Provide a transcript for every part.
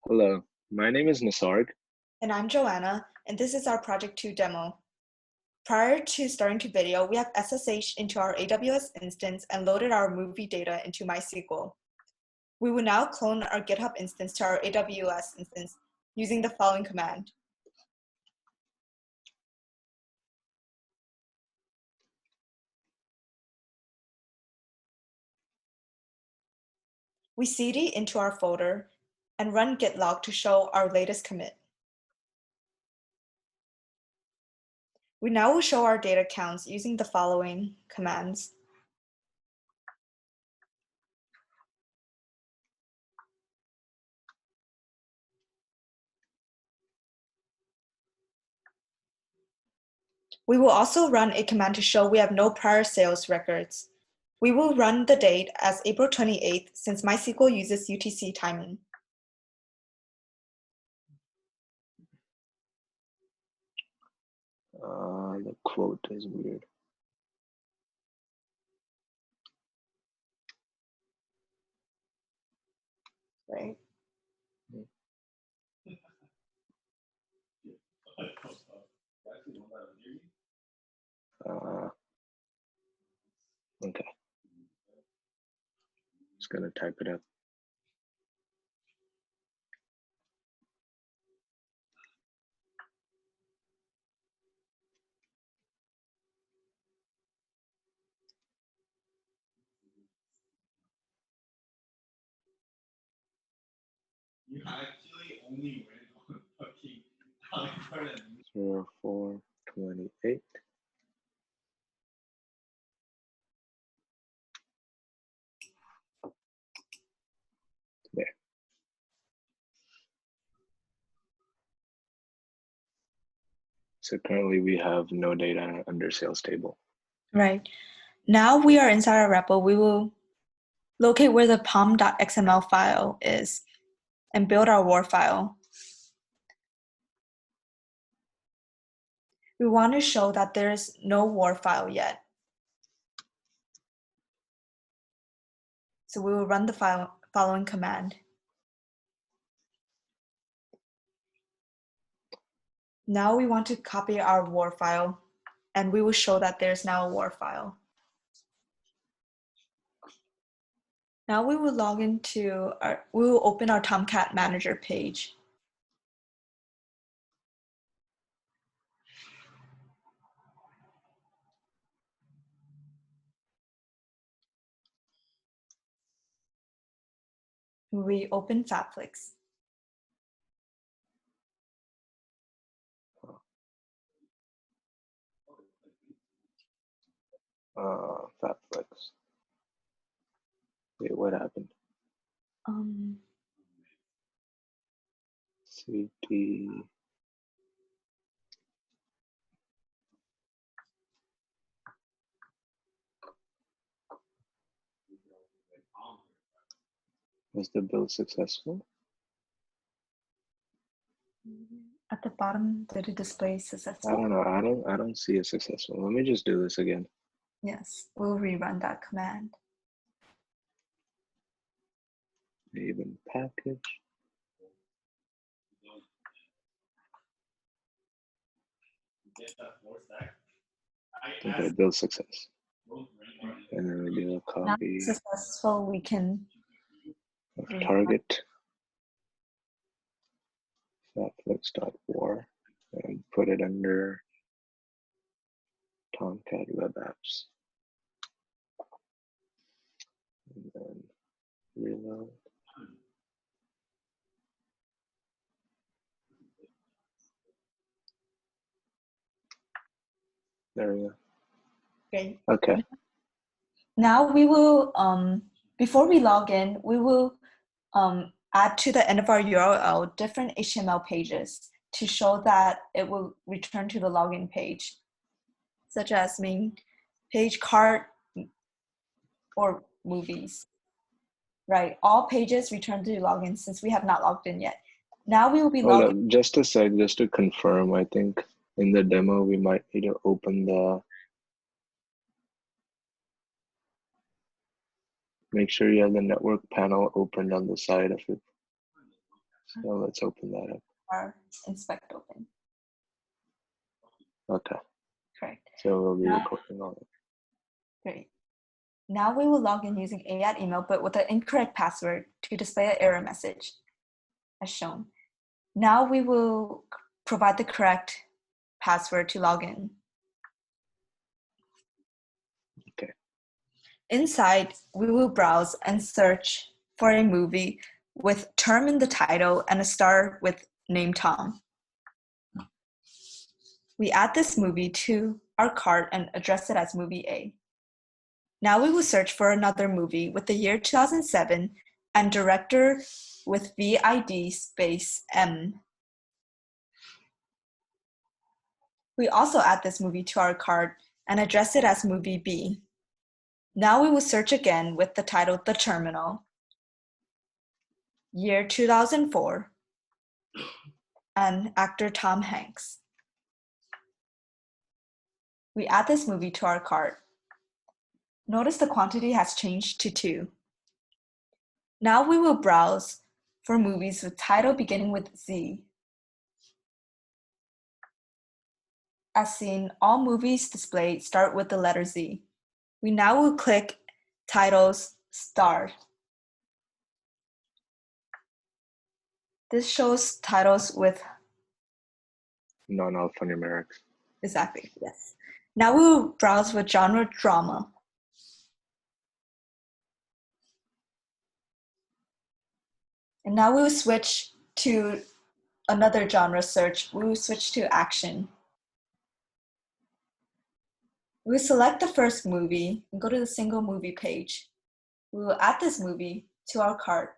Hello, my name is Nisarg. And I'm Joanna, and this is our Project 2 demo. Prior to starting to video, we have SSH into our AWS instance and loaded our movie data into MySQL. We will now clone our GitHub instance to our AWS instance using the following command. We cd into our folder and run git log to show our latest commit. We now will show our data counts using the following commands. We will also run a command to show we have no prior sales records. We will run the date as April 28th since MySQL uses UTC timing. The quote is weird. Right. Okay. Just gonna type it up. You actually only went on fucking 0428. There. So currently we have no data under sales table. Right. Now we are inside our REPL. We will locate where the pom.xml file is and build our war file. We want to show that there is no war file yet. So we will run the following command. Now we want to copy our war file, and we will show that there's now a war file. Now we will log into we will open our Tomcat Manager page. We open Fabflix. Fabflix. Wait, what happened? CD. Was the build successful? At the bottom, did it display successful? I don't know. I don't see it successful. Let me just do this again. Yes, we'll rerun that command. Even package. I think I build success. And then we do a copy. Not successful, we can of target fabflix.war and put it under Tomcat Web Apps. And then reload. There we go. Great. Okay. Now we will, before we log in, we will add to the end of our URL different HTML pages to show that it will return to the login page, such as main page, cart, or movies. Right, all pages return to login since we have not logged in yet. Now we will be logging. Just a sec, just to confirm, I think in the demo we might need to open make sure you have the network panel opened on the side of it. So let's open that up. Our inspect open. Okay. Correct. So we'll be recording all of it. Great. Now we will log in using @email, but with an incorrect password to display an error message, as shown. Now we will provide the correct password to log in. Okay. Inside, we will browse and search for a movie with term in the title and a star with name Tom. We add this movie to our cart and address it as movie A. Now we will search for another movie with the year 2007 and director with VID space M. We also add this movie to our cart and address it as movie B. Now we will search again with the title The Terminal, year 2004, and actor Tom Hanks. We add this movie to our cart. Notice the quantity has changed to 2. Now we will browse for movies with title beginning with Z. As seen, all movies displayed start with the letter Z. We now will click Titles Start. This shows titles with non-alphanumerics. exactly, yes. Now we will browse with genre drama. And now we will switch to another genre search. We will switch to action. We will select the first movie and go to the single movie page. We will add this movie to our cart.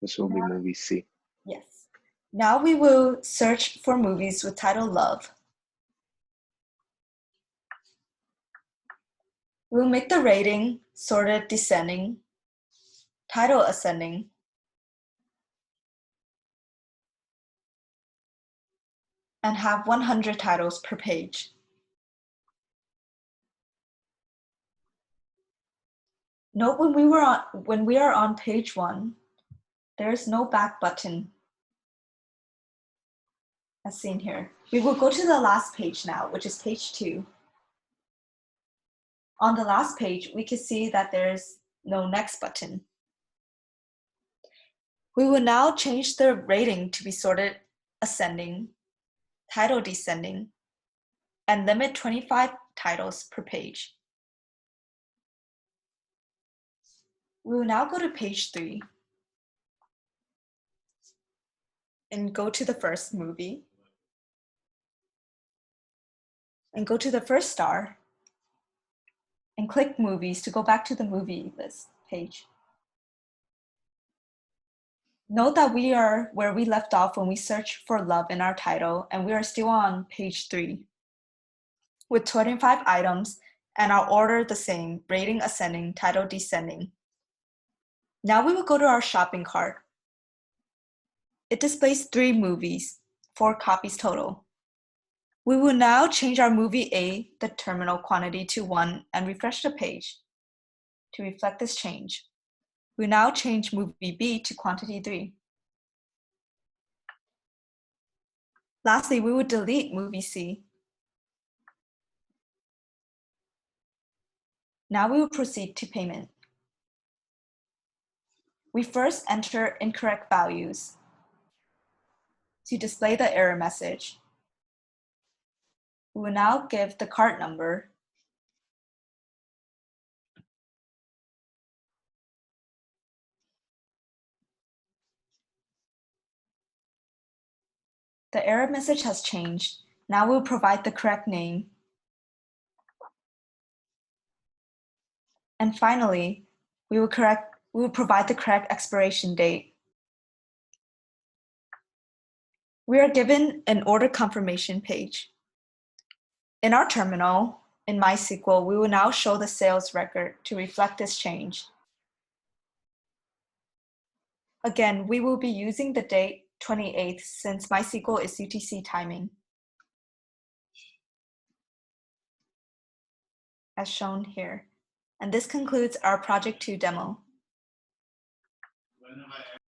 This will be movie C. Yes. Now we will search for movies with title Love. We'll make the rating sorted descending, title ascending, and have 100 titles per page. Note when we are on page 1, there is no back button as seen here. We will go to the last page now, which is page 2. On the last page, we can see that there is no next button. We will now change the rating to be sorted ascending, title descending, and limit 25 titles per page. We will now go to page 3 and go to the first movie and go to the first star and click movies to go back to the movie list page. Note that we are where we left off when we searched for love in our title, and we are still on page 3 with 25 items and our order the same, rating ascending, title descending. Now we will go to our shopping cart. It displays 3 movies, 4 copies total. We will now change our movie A, the terminal quantity, to 1 and refresh the page to reflect this change. We now change movie B to quantity 3. Lastly, we will delete movie C. Now we will proceed to payment. We first enter incorrect values to display the error message. We will now give the cart number The error message has changed. Now we'll provide the correct name. And finally, we will provide the correct expiration date. We are given an order confirmation page. In our terminal, in MySQL, we will now show the sales record to reflect this change. Again, we will be using the date 28th since MySQL is UTC timing, as shown here. And this concludes our Project 2 demo. When have I ever